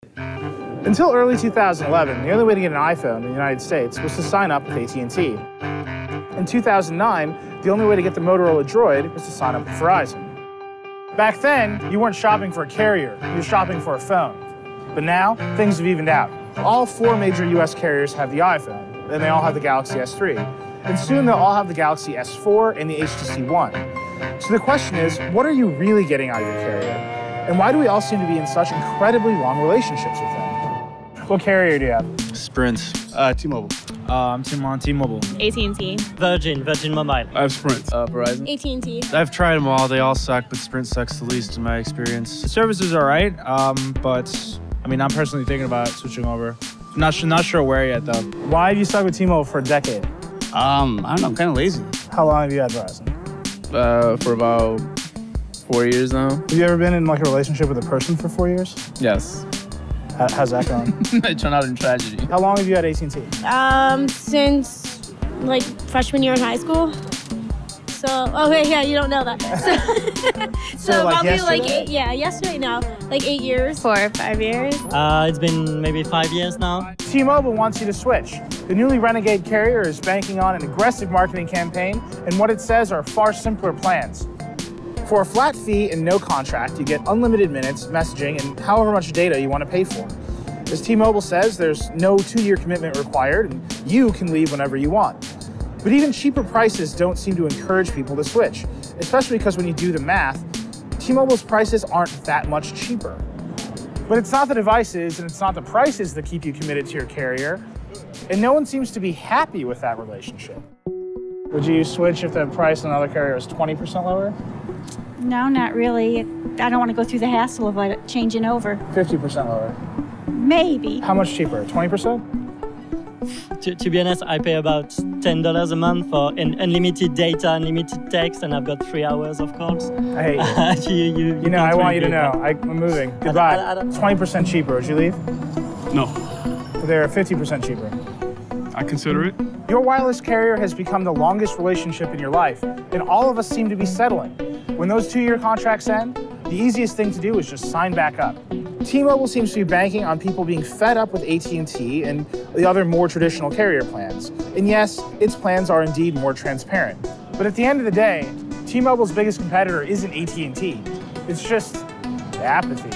Until early 2011, the only way to get an iPhone in the United States was to sign up with AT&T. In 2009, the only way to get the Motorola Droid was to sign up with Verizon. Back then, you weren't shopping for a carrier, you were shopping for a phone. But now, things have evened out. All 4 major US carriers have the iPhone, and they all have the Galaxy S3. And soon they'll all have the Galaxy S4 and the HTC One. So the question is, what are you really getting out of your carrier? And why do we all seem to be in such incredibly long relationships with them? What carrier do you have? Sprint. T-Mobile. I'm on T-Mobile. AT&T. Virgin Mobile. I have Sprint. Verizon. AT&T. I've tried them all. They all suck, but Sprint sucks the least in my experience. The service is all right, but I mean, I'm personally thinking about switching over. Not sure where yet, though. Why have you stuck with T-Mobile for a decade? I don't know, I'm kind of lazy. How long have you had Verizon? For about 4 years now. Have you ever been in like a relationship with a person for 4 years? Yes. How's that going? It turned out in tragedy. How long have you had AT&T? Since like freshman year in high school. So, okay, yeah, you don't know that. So like probably yesterday? like 8, yeah, yesterday now, like 8 years. 4 or 5 years. It's been maybe 5 years now. T-Mobile wants you to switch. The newly renegade carrier is banking on an aggressive marketing campaign, and what it says are far simpler plans. For a flat fee and no contract, you get unlimited minutes, messaging, and however much data you want to pay for. As T-Mobile says, there's no 2-year commitment required, and you can leave whenever you want. But even cheaper prices don't seem to encourage people to switch, especially because when you do the math, T-Mobile's prices aren't that much cheaper. But it's not the devices and it's not the prices that keep you committed to your carrier, and no one seems to be happy with that relationship. Would you switch if the price on another carrier was 20% lower? No, not really. I don't want to go through the hassle of changing over. 50% lower? Maybe. How much cheaper, 20%? To be honest, I pay about $10 a month for unlimited data, unlimited text, and I've got 3 hours of calls. I hate you. You know, I want you to know. I'm moving. Goodbye. 20% cheaper. Would you leave? No. They're 50% cheaper. I consider it. Your wireless carrier has become the longest relationship in your life, and all of us seem to be settling. When those 2-year contracts end, the easiest thing to do is just sign back up. T-Mobile seems to be banking on people being fed up with AT&T and the other more traditional carrier plans. And yes, its plans are indeed more transparent. But at the end of the day, T-Mobile's biggest competitor isn't AT&T. It's just apathy.